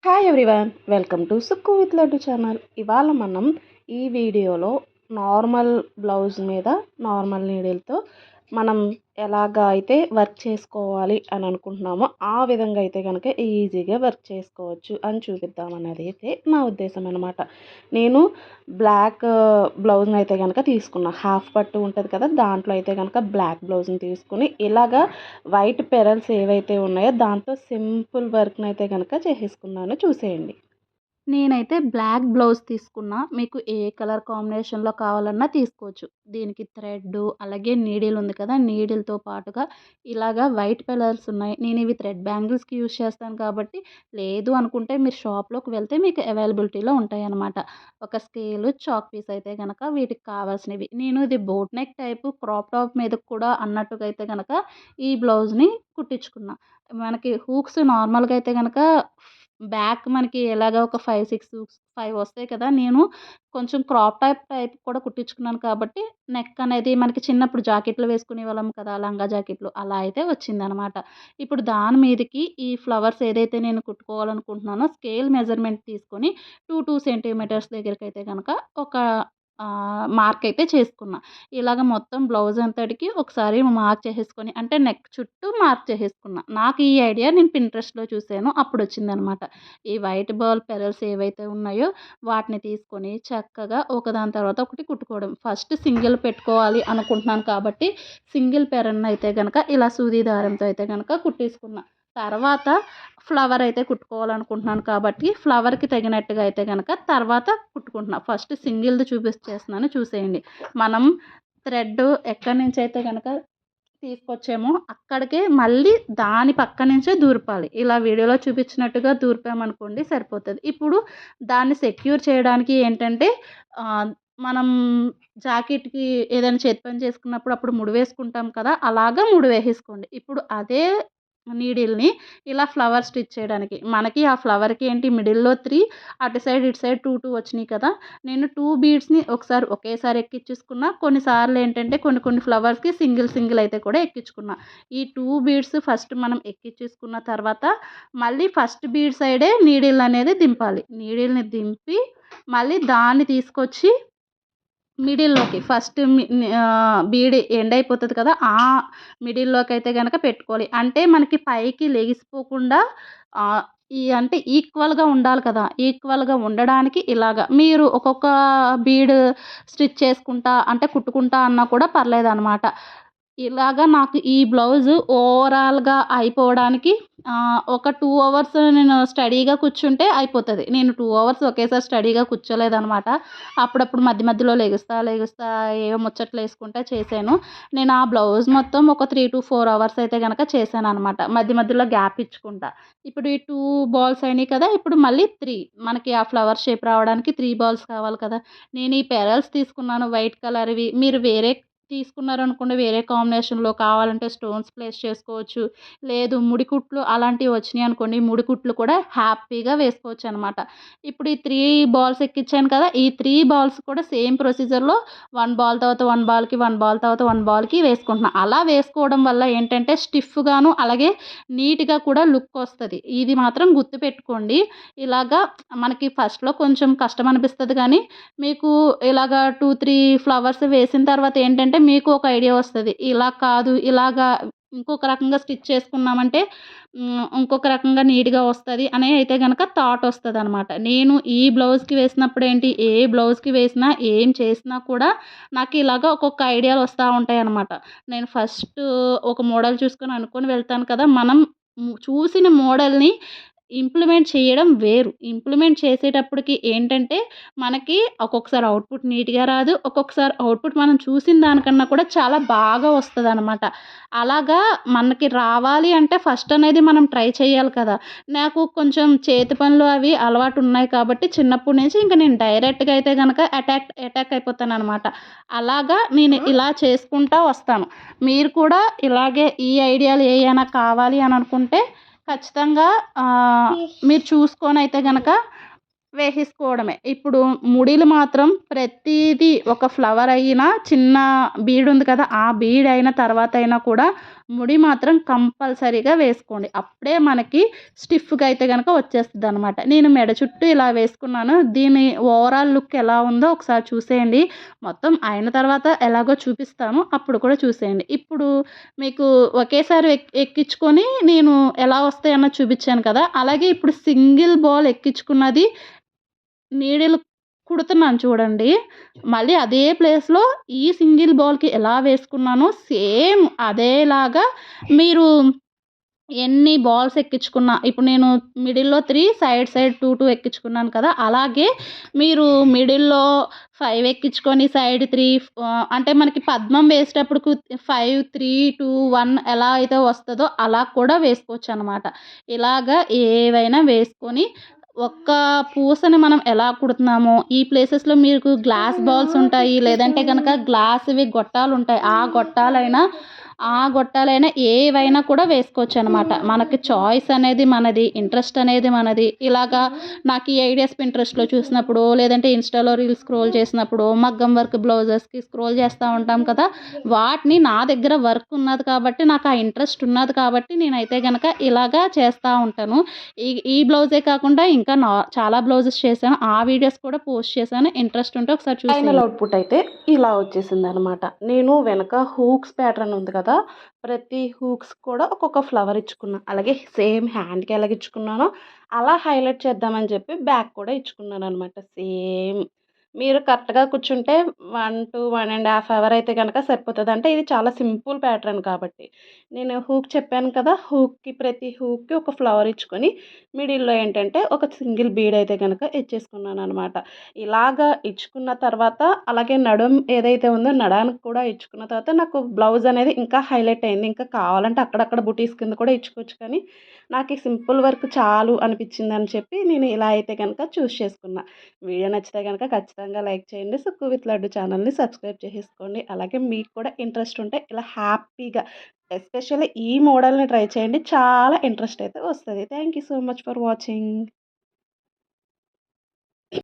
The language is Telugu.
Hi everyone, welcome to Sukku with laddu channel. ఇవాళ మనం ఈ వీడియోలో నార్మల్ బ్లౌజ్ మీద నార్మల్ నీడిల్తో మనం ఎలాగా అయితే వర్క్ చేసుకోవాలి అని అనుకుంటున్నామో ఆ విధంగా అయితే కనుక ఈజీగా వర్క్ చేసుకోవచ్చు అని చూపిద్దామన్నది అయితే నా ఉద్దేశం అనమాట. నేను బ్లాక్ బ్లౌజ్ని అయితే కనుక తీసుకున్నా, హాఫ్ పట్టు ఉంటుంది కదా, దాంట్లో అయితే కనుక బ్లాక్ బ్లౌజ్ని తీసుకుని ఇలాగా వైట్ పెరల్స్ ఏవైతే ఉన్నాయో దాంతో సింపుల్ వర్క్ని అయితే కనుక చేసేసుకున్నాను, చూసేయండి. నేనైతే బ్లాక్ బ్లౌజ్ తీసుకున్నా. మీకు ఏ కలర్ కాంబినేషన్‌లో కావాలన్నా తీసుకోవచ్చు. దీనికి థ్రెడ్డు, అలాగే నీడిల్ ఉంది కదా! నీడిల్‌తో పాటుగా ఇలాగా వైట్ పెరల్స్ ఉన్నాయి. నేను ఇవి థ్రెడ్ బ్యాంగిల్స్‌కి యూజ్ చేస్తాను కాబట్టి, లేదు అనుకుంటే మీరు షాప్‌లోకి వెళ్తే మీకు అవైలబిలిటీలో ఉంటాయన్నమాట. ఒక స్కేలు, చాక్ పీస్ అయితే గనక వీటికి కావాల్సినవి. నేను ఇది boat neck type crop top మీదకి కూడా అన్నట్టుగా అయితే గనక ఈ బ్లౌజ్‌ని కుట్టించుకున్నా. మనకి హూక్స్ నార్మల్‌గా అయితే గనక బ్యాక్ మనకి ఎలాగ ఒక 5, 6 5 వస్తాయి కదా! నేను కొంచెం క్రాప్ టైప్ కూడా కుట్టించుకున్నాను కాబట్టి నెక్ అనేది మనకి చిన్నప్పుడు జాకెట్లు వేసుకునేవాళ్ళం కదా! లంగా జాకెట్లు అలా అయితే వచ్చిందనమాట. ఇప్పుడు దాని మీదకి ఈ ఫ్లవర్స్ ఏదైతే నేను కుట్టుకోవాలనుకుంటున్నానో స్కేల్ మెజర్‌మెంట్ తీసుకొని 2 సెంటీమీటర్స్ దగ్గరకైతే గనక ఒక మార్క్ అయితే చేసుకున్నా. ఇలాగ మొత్తం బ్లౌజ్ అంతటికి ఒకసారి మార్క్ చేసేసుకొని, అంటే నెక్ చుట్టూ మార్క్ చేసేసుకున్నా. నాకు ఈ ఐడియా నేను పింట్రెస్ట్‌లో చూసాను. అప్పుడొచ్చిందనమాట. ఈ వైట్ బాల్ పెరల్స్ ఏవైతే ఉన్నాయో వాటిని తీసుకొని చక్కగా ఒకదాని తర్వాత ఒకటి కుట్టుకోవడం. ఫస్ట్ సింగిల్ పెట్టుకోవాలి అనుకుంటున్నాను కాబట్టి సింగిల్ పెరన్నయితే గనక ఇలా సూది దారంతో అయితే గనక కుట్టేసుకున్నా. తర్వాత ఫ్లవర్ అయితే కుట్టుకోవాలనుకుంటున్నాను కాబట్టి ఫ్లవర్‌కి తగినట్టుగా అయితే గనక తర్వాత కుట్టుకుంటున్నా. ఫస్ట్ సింగిల్‌ది చూపిచ్చేస్తున్నాను, చూసేయండి. మనం థ్రెడ్ ఎక్కడి నుంచైతే గనక తీసుకొచ్చామో అక్కడికే మళ్ళీ దాని పక్క నుంచే దూర్పాలి. ఇలా వీడియోలో చూపించినట్టుగా దూర్పామనుకోండి సరిపోతది. ఇప్పుడు దాన్ని సెక్యూర్ చేయడానికి ఏంటంటే ఆహ్, మనం జాకెట్‌కి ఏదైనా చేతి పని చేసుకున్నప్పుడు అప్పుడు ముడి వేసుకుంటాం కదా! అలాగా ముడి వేసేసుకోండి. ఇప్పుడు అదే నీడిల్‌ని ఇలా ఫ్లవర్ స్టిచ్ చేయడానికి మనకి ఆ ఫ్లవర్‌కి ఏంటి మిడిల్‌లో 3, అటు సైడ్ ఇటు సైడ్ 2 వచ్చినాయి కదా! నేను 2 బీడ్స్‌ని ఒకసారి ఒకేసారి ఎక్కించేసుకున్నా. కొన్నిసార్లు ఏంటంటే కొన్ని ఫ్లవర్స్‌కి సింగిల్ అయితే కూడా ఎక్కించుకున్నా. ఈ 2 బీడ్స్ ఫస్ట్ మనం ఎక్కించేసుకున్న తర్వాత మళ్ళీ ఫస్ట్ బీడ్ సైడే నీడిల్ అనేది దింపాలి. నీడిల్‌ని దింపి మళ్ళీ దాన్ని తీసుకొచ్చి మిడిల్‌లోకి ఫస్ట్ బీడ్ ఎండ్ అయిపోతది కదా! ఆ మిడిల్‌లోకైతే గనక పెట్టుకోవాలి. అంటే మనకి పైకి లెగిసిపోకుండా ఆహ్, అంటే ఈక్వల్‌గా ఉండాలి కదా! ఈక్వల్‌గా ఉండడానికి ఇలాగ మీరు ఒక్కొక్క బీడ్ స్టిచ్ చేసుకుంటా అంటే కుట్టుకుంటా అన్నా కూడా పర్లేదనమాట. ఇలాగ నాకు ఈ బ్లౌజు ఓవరాల్‌గా అయిపోవడానికి ఒక 2 అవర్స్ నేను స్టడీగా కూర్చుంటే అయిపోతది. నేను 2 అవర్స్ ఒకేసారి స్టడీగా కూర్చోలేదనమాట. అప్పుడప్పుడు మధ్యలో లెగుస్తా ఏవో ముచ్చట్లేసుకుంటా చేశాను. నేను ఆ బ్లౌజ్ మొత్తం ఒక 3-4 అవర్స్ అయితే గనక చేశాననమాట. మధ్యలో గ్యాప్ ఇచ్చుకుంటా. ఇప్పుడు ఈ 2 బాల్స్ అయినాయి కదా! ఇప్పుడు మళ్ళీ 3 మనకి ఆ ఫ్లవర్ షేప్ రావడానికి 3 బాల్స్ కావాలి కదా! నేను ఈ పెరల్స్ తీసుకున్నాను వైట్ కలర్‌వి. మీరు వేరే తీసుకున్నారనుకోండి వేరే కాంబినేషన్‌లో కావాలంటే స్టోన్స్ ప్లేస్ చేసుకోవచ్చు. లేదు ముడికుట్లు అలాంటివి వచ్చినాయనుకోండి, ముడికుట్లు కూడా హ్యాపీగా వేసుకోవచ్చనమాట. ఇప్పుడు ఈ 3 బాల్స్ ఎక్కించాను కదా! ఈ 3 బాల్స్ కూడా సేమ్ ప్రొసీజర్‌లో 1 బాల్ తర్వాత 1 బాల్‌కి, 1 బాల్ తర్వాత 1 బాల్‌కి వేసుకుంటున్నా. అలా వేసుకోవడం వల్ల ఏంటంటే స్టిఫ్‌గాను అలాగే నీట్‌గా కూడా లుక్ వస్తది. ఇది మాత్రం గుర్తుపెట్టుకోండి. ఇలాగా మనకి ఫస్ట్‌లో కొంచెం కష్టం అనిపిస్తది గానీ, మీకు ఇలాగా 2, 3 ఫ్లవర్స్ వేసిన తర్వాత ఏంటంటే మీకు ఒక ఐడియా వస్తది. ఇలా కాదు ఇలాగా ఇంకొక రకంగా స్టిచ్ చేసుకున్నామంటే ఇంకొక రకంగా నీట్‌గా వస్తది అని అయితే గనక థాట్ వస్తదనమాట. నేను ఈ బ్లౌజ్‌కి వేసినప్పుడేంటి, ఏ బ్లౌజ్‌కి వేసినా, ఏం చేసినా కూడా నాకు ఇలాగ ఒక్కొక్క ఐడియాలు వస్తా ఉంటాయనమాట. నేను ఫస్ట్ ఒక మోడల్ చూసుకొని అనుకోని వెళ్తాను కదా! మనం చూసిన మోడల్‌ని ఇంప్లిమెంట్ చేయడం వేరు. ఇంప్లిమెంట్ చేసేటప్పటికి ఏంటంటే మనకి ఒక్కొక్కసారి అవుట్‌పుట్ నీట్‌గా రాదు. ఒక్కొక్కసారి అవుట్‌పుట్ మనం చూసిన దానికన్నా కూడా చాలా బాగా వస్తదనమాట. అలాగా మనకి రావాలి అంటే ఫస్ట్ అనేది మనం ట్రై చేయాలి కదా! నాకు కొంచెం చేతి పనులు అవి అలవాటున్నాయి కాబట్టి చిన్నప్పటి నుంచి ఇంక నేను డైరెక్ట్‌గా అయితే గనక అటాక్ అయిపోతాననమాట. అలాగా నేను ఇలా చేసుకుంటా వస్తాను. మీరు కూడా ఇలాగే ఈ ఐడియాలు ఏయైనా కావాలి అని అనుకుంటే ఖచ్చితంగా మీరు చూసుకొనైతే గనక వేసేసుకోవడమే. ఇప్పుడు ముడిలు మాత్రం ప్రతీదీ ఒక ఫ్లవర్ అయినా, చిన్న బీడ్ ఉంది కదా! ఆ బీడ్ అయిన తర్వాత అయినా కూడా ముడి మాత్రం కంపల్సరీగా వేసుకోండి. అప్పుడే మనకి స్టిఫ్‌గా అయితే గనక వచ్చేస్తదనమాట. నేను మెడ చుట్టూ ఇలా వేసుకున్నాను. దీని ఓవరాల్ లుక్ ఎలా ఉందో ఒకసారి చూసేయండి. మొత్తం అయిన తర్వాత ఎలాగో చూపిస్తాను. అప్పుడు కూడా చూసేయండి. ఇప్పుడు మీకు ఒకేసారి ఎక్కించుకొని నేను ఎలా వస్తాయన్నది చూపించాను కదా! అలాగే ఇప్పుడు సింగిల్ బాల్ ఎక్కించుకున్నది నీడిల్ కుడుతున్నాను చూడండి. మళ్ళీ అదే ప్లేస్‌లో ఈ సింగిల్ బాల్‌కి ఎలా వేసుకున్నానో సేమ్ అదేలాగా మీరు ఎన్ని బాల్స్ ఎక్కించుకున్నా ఇప్పుడు నేను మిడిల్‌లో 3 సైడ్ 2 ఎక్కించుకున్నాను కదా! అలాగే మీరు మిడిల్‌లో 5 ఎక్కించుకొని సైడ్ 3 అంటే మనకి పద్మం వేసేటప్పుడుకు 5, 3, 2, 1 ఎలా అయితే వస్తదో అలా కూడా వేసుకోవచ్చనమాట. ఇలాగా ఏవైనా వేసుకొని ఒక్క పూసని మనం ఎలా కుడుతున్నామో ఈ ప్లేసెస్‌లో మీకు గ్లాస్ బాల్స్ ఉంటాయి. లేదంటే గనక గ్లాస్‌వి గొట్టాలుంటాయి. ఆ గొట్టాలైనా ఏవైనా కూడా వేసుకోవచ్చనమాట. మనకి చాయిస్ అనేది మనది. ఇంట్రెస్ట్ అనేది మనది. ఇలాగా నాకు ఈ ఐడియాస్ పింట్రెస్ట్‌లో చూసినప్పుడో, లేదంటే ఇన్‌స్టాలో రీల్స్ స్క్రోల్ చేసినప్పుడో, మగ్గం వర్క్ బ్లౌజెస్‌కి స్క్రోల్ చేస్తా ఉంటాం కదా! వాటిని నా దగ్గర వర్క్ ఉన్నది కాబట్టి, నాకు ఆ ఇంట్రెస్ట్ ఉన్నది కాబట్టి నేనైతే గనక ఇలాగా చేస్తా ఉంటాను. ఈ ఈ బ్లౌజే కాకుండా ఇంకా చాలా బ్లౌజెస్ చేశాను. ఆ వీడియోస్ కూడా పోస్ట్ చేశాను. ఇంట్రెస్ట్ ఉంటే ఒకసారి ఫైనల్ చూసేయండి. అవుట్‌పుట్ అయితే ఇలా వచ్చేసిందనమాట. నేను వెనక హూక్స్ ప్యాటర్న్ ఉంది కదా! ప్రతి హూక్స్ కూడా ఒక్కొక్క ఫ్లవర్ ఇచ్చుకున్నా. అలాగే సేమ్ హ్యాండ్‌కి ఎలాగ ఇచ్చుకున్నానో అలా హైలైట్ చేద్దామని చెప్పి బ్యాక్ కూడా ఇచ్చుకున్నాననమాట సేమ్. మీరు కరెక్ట్‌గా కూర్చుంటే 1-1 ½ అవర్ అయితే గనక సరిపోతది. అంటే ఇది చాలా సింపుల్ ప్యాటర్న్ కాబట్టి. నేను హూక్ చెప్పాను కదా! ప్రతి హూక్‌కి ఒక ఫ్లవర్ ఇచ్చుకొని మిడిల్‌లో ఏంటంటే ఒక సింగిల్ బీడ్ అయితే గనక ఇచ్చేసుకున్నాననమాట. ఇలాగా ఇచ్చుకున్న తర్వాత అలాగే నడుం ఏదైతే ఉందో నడానికి కూడా ఇచ్చుకున్న తర్వాత నాకు బ్లౌజ్ అనేది ఇంకా హైలైట్ అయింది. ఇంకా కావాలంటే అక్కడక్కడ బుటీస్ కింద కూడా ఇచ్చుకోవచ్చు కానీ నాకు ఈ సింపుల్ వర్క్ చాలు అనిపించిందని చెప్పి నేను ఇలా అయితే గనక చూజ్ చేసుకున్నా. వీడియో నచ్చితే గనక ఖచ్చితంగా లైక్ చేయండి. సుక్కు విత్ లడ్డు ఛానల్‌ని సబ్స్క్రైబ్ చేసేసుకోండి. అలాగే మీకు కూడా ఇంట్రెస్ట్ ఉంటే ఇలా హ్యాపీగా ఎస్పెషల్లీ ఈ మోడల్‌ని ట్రై చేయండి. చాలా ఇంట్రెస్ట్ అయితే వస్తది. Thank you so much for watching.